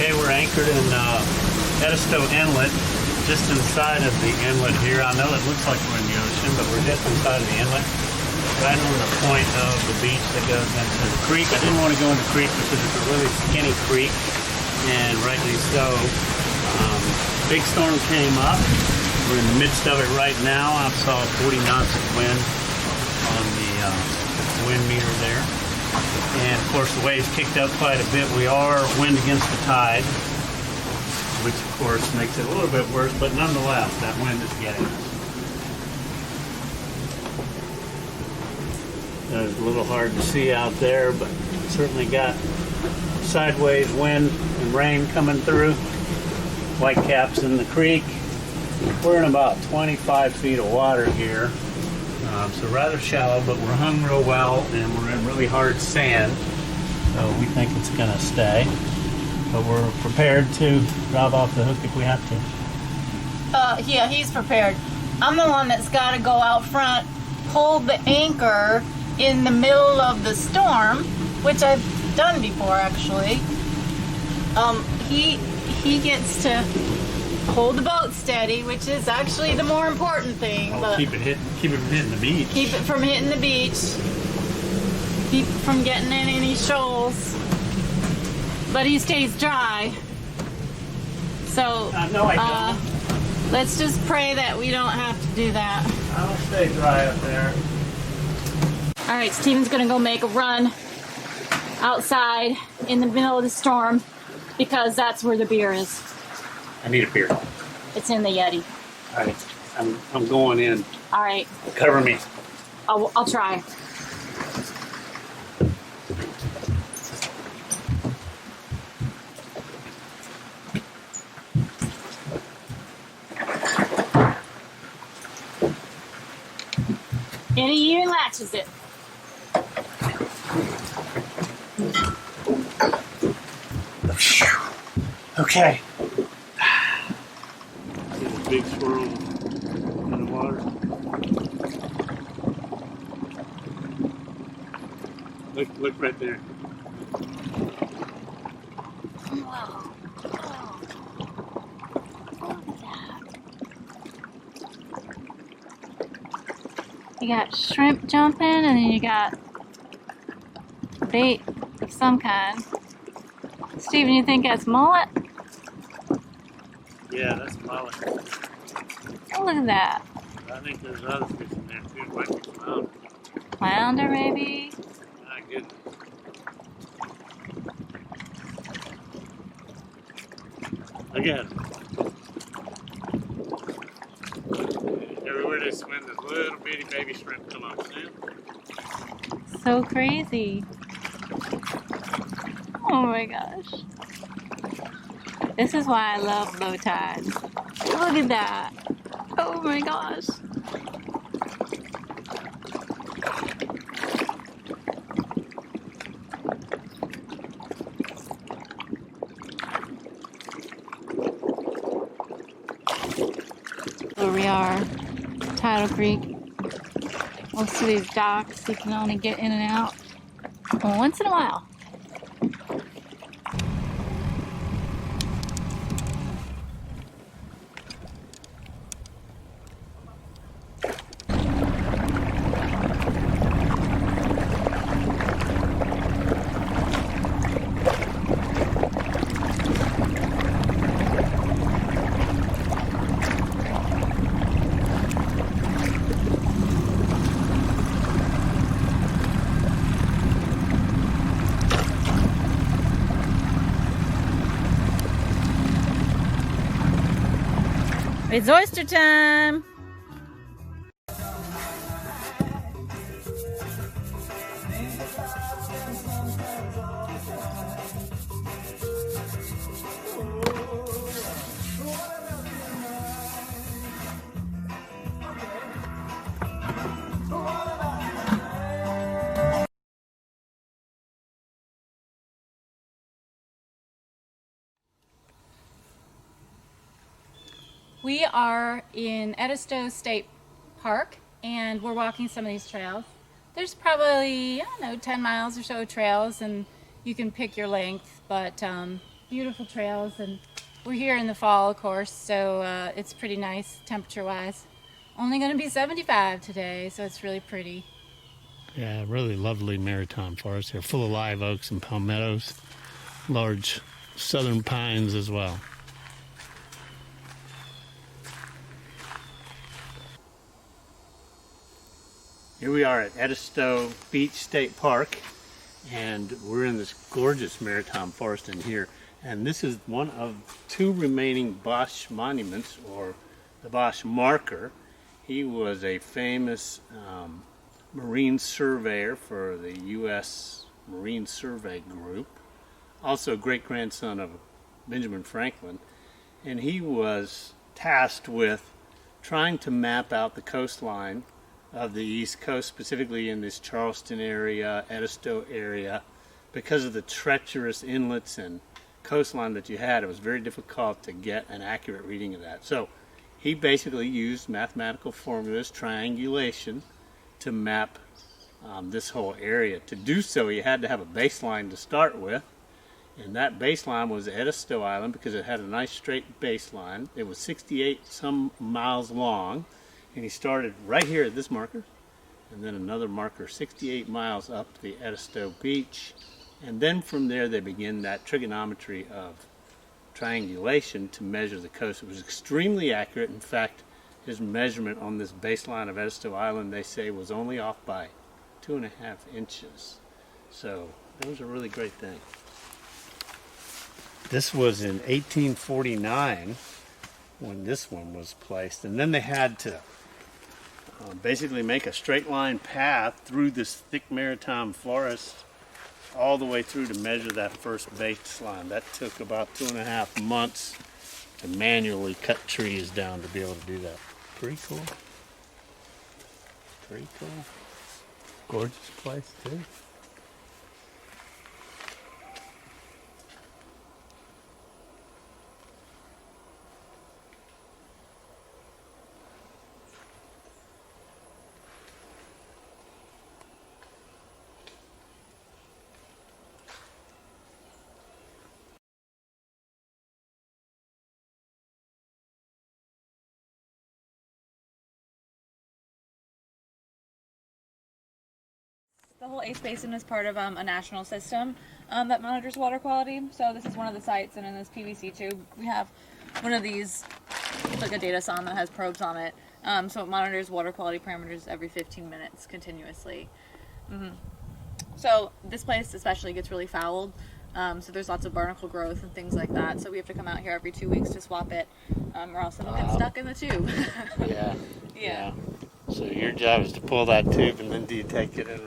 Okay, we're anchored in Edisto Inlet, just inside of the inlet here. I know it looks like we're in the ocean, but we're just inside of the inlet, right on the point of the beach that goes into the creek. I didn't want to go in the creek because it's a really skinny creek, and rightly so. Big storm came up. We're in the midst of it right now. I saw 40 knots of wind on the wind meter there. And of course the waves kicked up quite a bit. We are wind against the tide, which of course makes it a little bit worse, but nonetheless, that wind is getting us. It's a little hard to see out there, but certainly got sideways wind and rain coming through. Whitecaps in the creek. We're in about 25 feet of water here. So rather shallow, but we're hung real well, and we're in really hard sand. So we think it's gonna stay. But we're prepared to drive off the hook if we have to. Yeah, he's prepared. I'm the one that's got to go out front, hold the anchor in the middle of the storm, which I've done before actually. He gets to hold the boat steady, which is actually the more important thing. But keep it from hitting the beach. Keep it from hitting the beach. Keep it from getting in any shoals. But he stays dry. So no, I don't. Let's just pray that we don't have to do that. I'll stay dry up there. All right, Steven's gonna go make a run outside in the middle of the storm because that's where the beer is. I need a beer. It's in the Yeti. All right, I'm going in. All right. Cover me. I'll try. And he even latches it. Okay. See the big swirl in the water. Look right there. Wow. Look at that. You got shrimp jumping, and then you got bait of some kind. Steven, you think that's mullet? Yeah, that's mullet. Oh, look at that. I think there's other fish in there too. It might be flounder. Flounder, maybe? My goodness. Look at it. Everywhere they swim, there's little bitty baby shrimp come up. See? So crazy. Oh my gosh. This is why I love low tide. Look at that. Oh my gosh. Where we are, Tidal Creek. Most of these docks you can only get in and out once in a while. It's oyster time! We are in Edisto State Park, and we're walking some of these trails. There's probably, I don't know, 10 miles or so of trails, and you can pick your length, but beautiful trails, and we're here in the fall, of course, so it's pretty nice temperature-wise. Only going to be 75 today, so it's really pretty. Yeah, really lovely maritime forest here, full of live oaks and palmettos, large southern pines as well. Here we are at Edisto State Park, and we're in this gorgeous maritime forest in here. And this is one of two remaining Bosch monuments, or the Bosch marker. He was a famous marine surveyor for the U.S. Marine Survey Group, also great-grandson of Benjamin Franklin, and he was tasked with trying to map out the coastline of the East Coast, specifically in this Charleston area, Edisto area. Because of the treacherous inlets and coastline that you had, it was very difficult to get an accurate reading of that. So he basically used mathematical formulas, triangulation, to map this whole area. To do so, he had to have a baseline to start with, and that baseline was Edisto Island because it had a nice straight baseline. It was 68 some miles long, and he started right here at this marker, and then another marker 68 miles up the Edisto beach, and then from there they begin that trigonometry of triangulation to measure the coast. It was extremely accurate. In fact, his measurement on this baseline of Edisto Island, they say, was only off by 2.5 inches. So that was a really great thing. This was in 1849 when this one was placed, and then they had to basically make a straight line path through this thick maritime forest all the way through to measure that first baseline. That took about 2.5 months to manually cut trees down to be able to do that. Pretty cool. Pretty cool. Gorgeous place too. The whole Ace Basin is part of a national system that monitors water quality. So this is one of the sites, and in this PVC tube we have one of these. It's like a data sound that has probes on it. So it monitors water quality parameters every 15 minutes continuously. So this place especially gets really fouled. So there's lots of barnacle growth and things like that. So we have to come out here every 2 weeks to swap it, or else it'll get stuck in the tube. Yeah. So your job is to pull that tube, and then do you take it and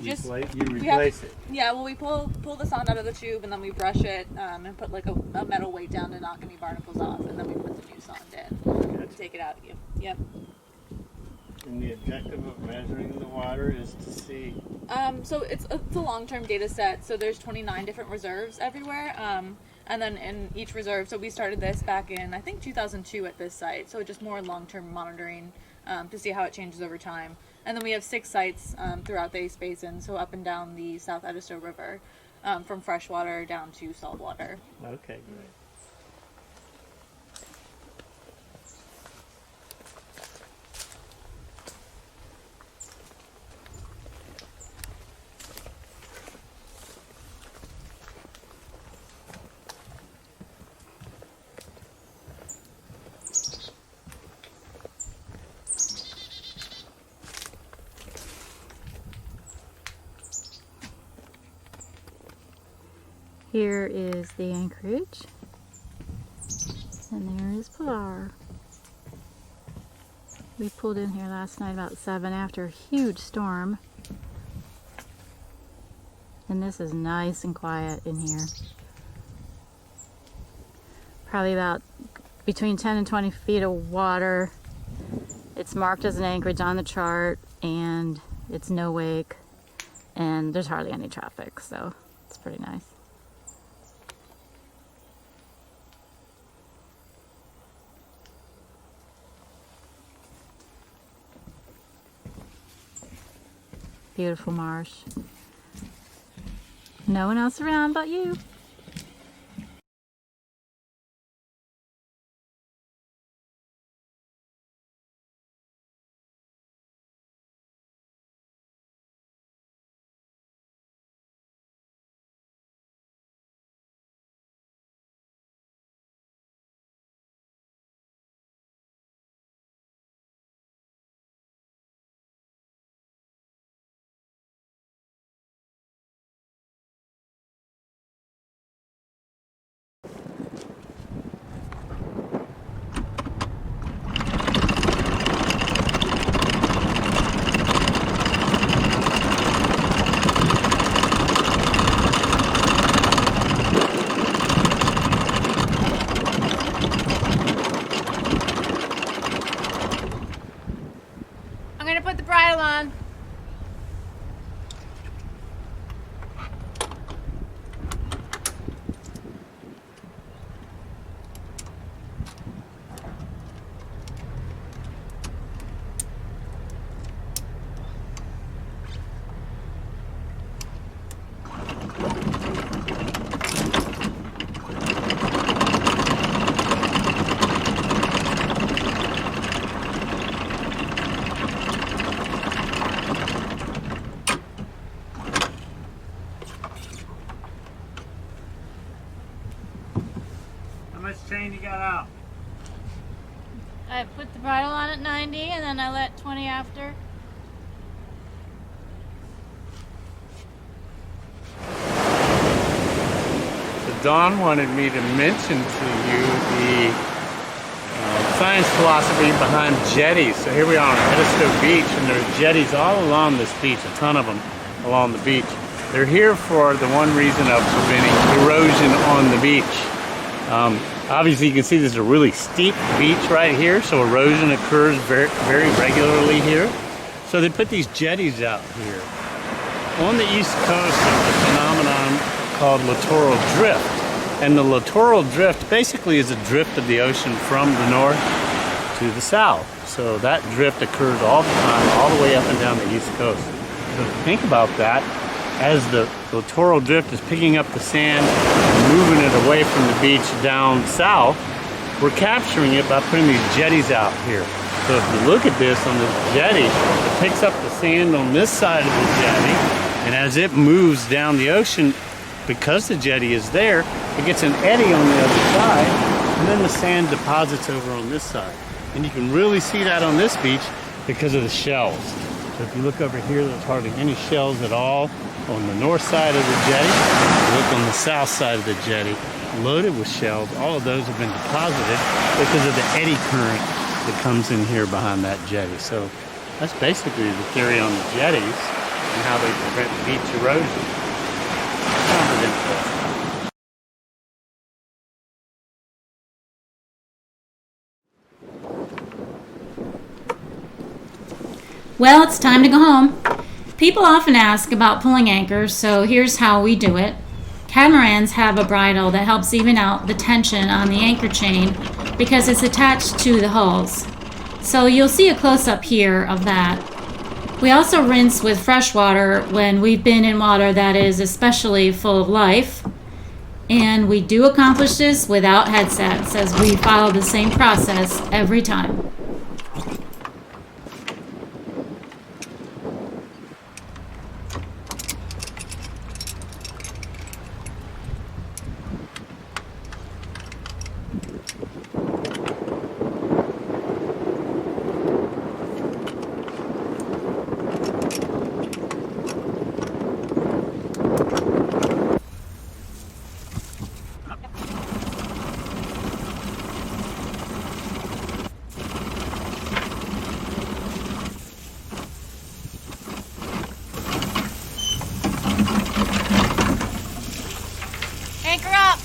replace it? Yeah, well, we pull the sand out of the tube, and then we brush it and put like a metal weight down to knock any barnacles off, and then we put the new sand in and take it out. Yep. And the objective of measuring the water is to see. So it's a long-term data set. So there's 29 different reserves everywhere, and then in each reserve. So we started this back in I think 2002 at this site. So just more long-term monitoring to see how it changes over time. And then we have 6 sites throughout the Ace Basin, so up and down the South Edisto River, from freshwater down to saltwater. Okay, great. Here is the anchorage, and there is PILAR. We pulled in here last night about 7 after a huge storm, and this is nice and quiet in here. Probably about between 10 and 20 feet of water. It's marked as an anchorage on the chart, and it's no wake, and there's hardly any traffic, so it's pretty nice. Beautiful marsh. No one else around but you. I put the bridle on at 90 and then I let 20 after. So Dawn wanted me to mention to you the science philosophy behind jetties. So here we are on Edisto Beach, and there's jetties all along this beach, a ton of them along the beach. They're here for the one reason of preventing erosion on the beach. Obviously you can see there's a really steep beach right here, so erosion occurs very, very regularly here. So they put these jetties out here. On the east coast there's a phenomenon called littoral drift. And the littoral drift basically is a drift of the ocean from the north to the south. So that drift occurs all the time, all the way up and down the east coast. So think about that. As the littoral drift is picking up the sand and moving it away from the beach down south, we're capturing it by putting these jetties out here. So if you look at this on this jetty, it picks up the sand on this side of the jetty, and as it moves down the ocean, because the jetty is there, it gets an eddy on the other side, and then the sand deposits over on this side. And you can really see that on this beach because of the shells. So if you look over here, there's hardly any shells at all on the north side of the jetty. Look on the south side of the jetty, loaded with shells. All of those have been deposited because of the eddy current that comes in here behind that jetty. So that's basically the theory on the jetties and how they prevent beach erosion. Sounds interesting. Well, it's time to go home. People often ask about pulling anchors, so here's how we do it. Catamarans have a bridle that helps even out the tension on the anchor chain because it's attached to the hulls. So you'll see a close-up here of that. We also rinse with fresh water when we've been in water that is especially full of life. And we do accomplish this without headsets, as we follow the same process every time. Anchor up!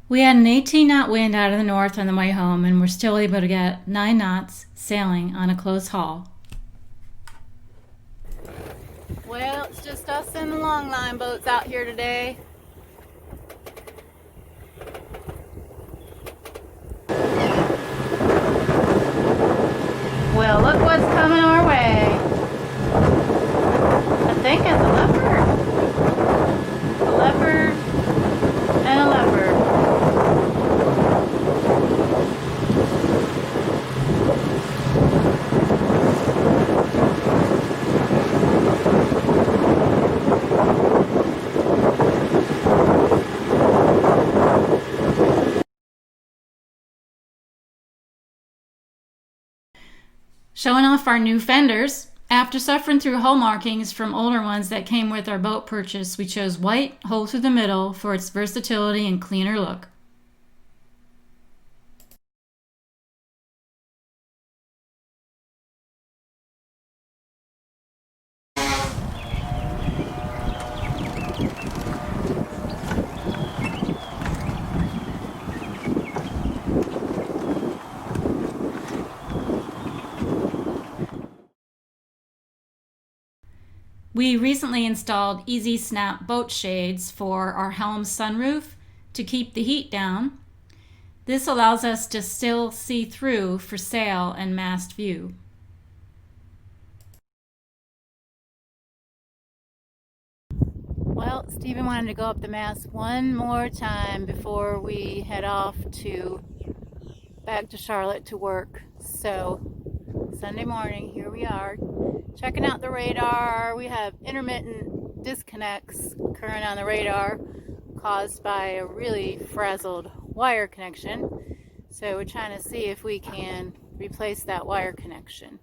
We had an 18-knot wind out of the north on the way home, and we're still able to get 9 knots sailing on a close haul. Well, it's just us and the long line boats out here today. Well, look what's coming our way. I think it's a leopard. A leopard and a leopard. Showing off our new fenders. After suffering through hole markings from older ones that came with our boat purchase, we chose white, hole through the middle for its versatility and cleaner look. We recently installed Easy Snap boat shades for our helm sunroof to keep the heat down. This allows us to still see through for sail and mast view. Well, Stephen wanted to go up the mast one more time before we head off back to Charlotte to work. So Sunday morning, here we are, checking out the radar. We have intermittent disconnects occurring on the radar caused by a really frazzled wire connection. So we're trying to see if we can replace that wire connection.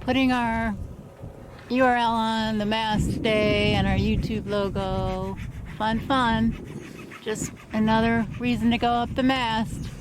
Putting our URL on the mast today and our YouTube logo. Fun, fun. Just another reason to go up the mast.